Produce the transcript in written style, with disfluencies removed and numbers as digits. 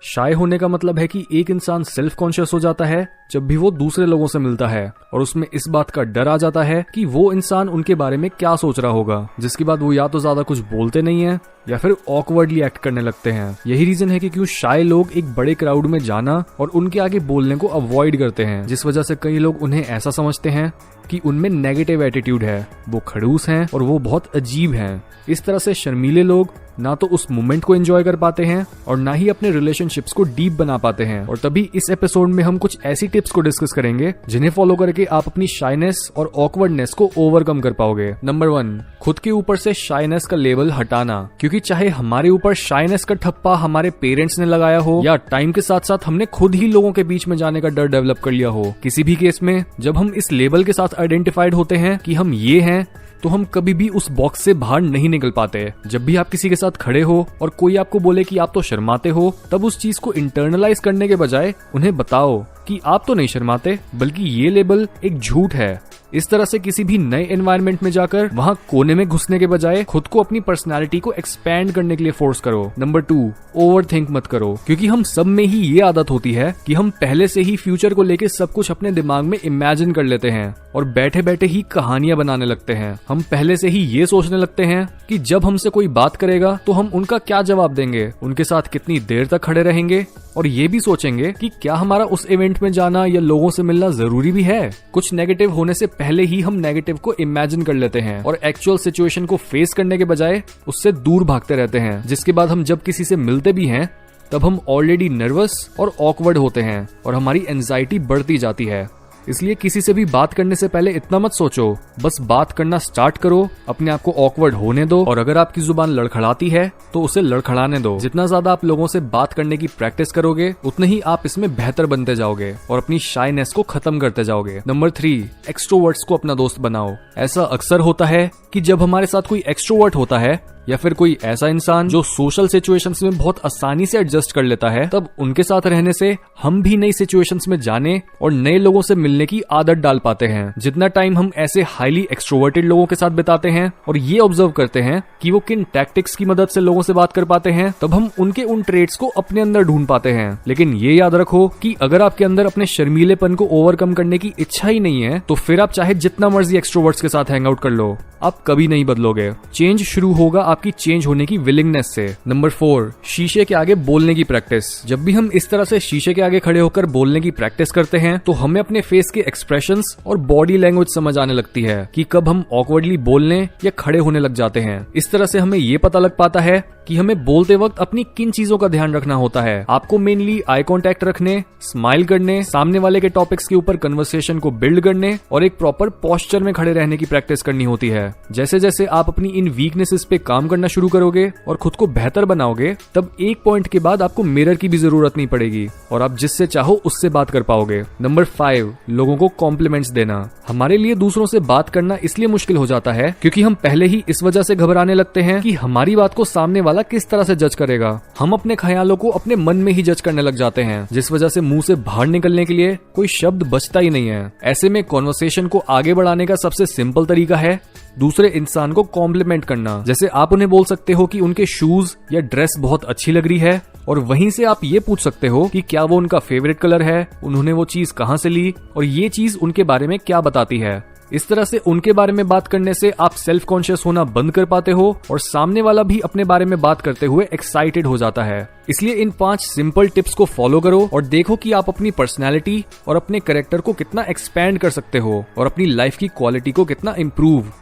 शाय होने का मतलब है कि एक इंसान सेल्फ कॉन्शियस हो जाता है जब भी वो दूसरे लोगों से मिलता है और उसमें इस बात का डर आ जाता है कि वो इंसान उनके बारे में क्या सोच रहा होगा, जिसके बाद वो या तो ज्यादा कुछ बोलते नहीं है या फिर ऑकवर्डली एक्ट करने लगते हैं। यही रीजन है कि क्यों शाय लोग एक बड़े क्राउड में जाना और उनके आगे बोलने को अवॉइड करते हैं, जिस वजह से कई लोग उन्हें ऐसा समझते हैं कि उनमें नेगेटिव एटीट्यूड है, वो खड़ूस हैं और वो बहुत अजीब हैं। इस तरह से शर्मीले लोग ना तो उस मोमेंट को एंजॉय कर पाते हैं और ना ही अपने रिलेशनशिप्स को डीप बना पाते हैं। और तभी इस एपिसोड में हम कुछ ऐसी टिप्स को डिस्कस करेंगे जिन्हें फॉलो करके आप अपनी शाइनेस और ऑकवर्डनेस को ओवरकम कर पाओगे। नंबर 1, खुद के ऊपर से शाइनेस का लेबल हटाना। क्योंकि चाहे हमारे ऊपर शाइनेस का ठप्पा हमारे पेरेंट्स ने लगाया हो या टाइम के साथ साथ हमने खुद ही लोगों के बीच में जाने का डर डेवलप कर लिया हो, किसी भी केस में जब हम इस लेबल के साथ आइडेंटिफाइड होते हैं कि हम ये हैं, तो हम कभी भी उस बॉक्स से बाहर नहीं निकल पाते। जब भी आप किसी के साथ खड़े हो और कोई आपको बोले कि आप तो शर्माते हो, तब उस चीज को इंटरनलाइज करने के बजाय उन्हें बताओ कि आप तो नहीं शर्माते, बल्कि ये लेबल एक झूठ है। इस तरह से किसी भी नए एनवायरनमेंट में जाकर वहां कोने में घुसने के बजाय खुद को अपनी पर्सनालिटी को एक्सपैंड करने के लिए फोर्स करो। नंबर 2, ओवर थिंक मत करो। क्योंकि हम सब में ही ये आदत होती है कि हम पहले से ही फ्यूचर को लेके सब कुछ अपने दिमाग में इमेजिन कर लेते हैं और बैठे बैठे ही कहानियां बनाने लगते हैं। हम पहले से ही ये सोचने लगते हैं कि जब हमसे कोई बात करेगा तो हम उनका क्या जवाब देंगे, उनके साथ कितनी देर तक खड़े रहेंगे, और ये भी सोचेंगे कि क्या हमारा उस इवेंट में जाना या लोगों से मिलना जरूरी भी है। कुछ नेगेटिव होने से पहले ही हम नेगेटिव को इमेजिन कर लेते हैं और एक्चुअल सिचुएशन को फेस करने के बजाय उससे दूर भागते रहते हैं, जिसके बाद हम जब किसी से मिलते भी हैं तब हम ऑलरेडी नर्वस और ऑकवर्ड होते हैं और हमारी एंजाइटी बढ़ती जाती है। इसलिए किसी से भी बात करने से पहले इतना मत सोचो, बस बात करना स्टार्ट करो, अपने आप को ऑकवर्ड होने दो और अगर आपकी जुबान लड़खड़ाती है तो उसे लड़खड़ाने दो। जितना ज्यादा आप लोगों से बात करने की प्रैक्टिस करोगे उतने ही आप इसमें बेहतर बनते जाओगे और अपनी शाइनेस को खत्म करते जाओगे। नंबर 3, एक्सट्रोवर्ट्स को अपना दोस्त बनाओ। ऐसा अक्सर होता है कि जब हमारे साथ कोई एक्सट्रोवर्ट होता है या फिर कोई ऐसा इंसान जो सोशल सिचुएशंस में बहुत आसानी से एडजस्ट कर लेता है, तब उनके साथ रहने से हम भी नई सिचुएशंस में जाने और नए लोगों से मिलने की आदत डाल पाते हैं। जितना टाइम हम ऐसे हाईली एक्सट्रोवर्टेड लोगों के साथ बिताते हैं और ये ऑब्जर्व करते हैं कि वो किन टैक्टिक्स की मदद से लोगों से बात कर पाते हैं, तब हम उनके उन ट्रेट्स को अपने अंदर ढूंढ पाते हैं। लेकिन ये याद रखो कि अगर आपके अंदर अपने शर्मीलेपन को ओवरकम करने की इच्छा ही नहीं है, तो फिर आप चाहे जितना मर्जी एक्सट्रोवर्ट्स के साथ हैंग आउट कर लो, आप कभी नहीं बदलोगे। चेंज शुरू होगा आपकी चेंज होने की विलिंगनेस से। नंबर 4, शीशे के आगे बोलने की प्रैक्टिस। जब भी हम इस तरह से शीशे के आगे खड़े होकर बोलने की प्रैक्टिस करते हैं तो हमें अपने फेस के एक्सप्रेशंस और बॉडी लैंग्वेज समझ आने लगती है कि कब हम ऑकवर्डली बोलने या खड़े होने लग जाते हैं। इस तरह से हमें ये पता लग पाता है कि हमें बोलते वक्त अपनी किन चीजों का ध्यान रखना होता है। आपको मेनली आई कांटेक्ट रखने, स्माइल करने, सामने वाले के टॉपिक्स के ऊपर कन्वर्सेशन को बिल्ड करने और एक प्रॉपर पोस्चर में खड़े रहने की प्रैक्टिस करनी होती है। जैसे जैसे आप अपनी इन वीकनेसेस पे काम करना शुरू करोगे और खुद को बेहतर बनाओगे, तब एक पॉइंट के बाद आपको मिरर की भी जरूरत नहीं पड़ेगी और आप जिससे चाहो उससे बात कर पाओगे। नंबर 5, लोगों को कॉम्प्लीमेंट्स देना। हमारे लिए दूसरों से बात करना इसलिए मुश्किल हो जाता है क्योंकि हम पहले ही इस वजह से घबराने लगते हैं कि हमारी बात को सामने वाला किस तरह से जज करेगा। हम अपने ख्यालों को अपने मन में ही जज करने लग जाते हैं, जिस वजह से मुंह से बाहर निकलने के लिए कोई शब्द बचता ही नहीं है। ऐसे में कॉन्वर्सेशन को आगे बढ़ाने का सबसे सिंपल तरीका है दूसरे इंसान को कॉम्प्लीमेंट करना। जैसे आप उन्हें बोल सकते हो कि उनके शूज या ड्रेस बहुत अच्छी लग रही है और वहीं से आप ये पूछ सकते हो कि क्या वो उनका फेवरेट कलर है, उन्होंने वो चीज कहाँ से ली और ये चीज उनके बारे में क्या बताती है। इस तरह से उनके बारे में बात करने से आप सेल्फ कॉन्शियस होना बंद कर पाते हो और सामने वाला भी अपने बारे में बात करते हुए एक्साइटेड हो जाता है। इसलिए इन 5 सिंपल टिप्स को फॉलो करो और देखो कि आप अपनी पर्सनैलिटी और अपने कैरेक्टर को कितना एक्सपैंड कर सकते हो और अपनी लाइफ की क्वालिटी को कितना इम्प्रूव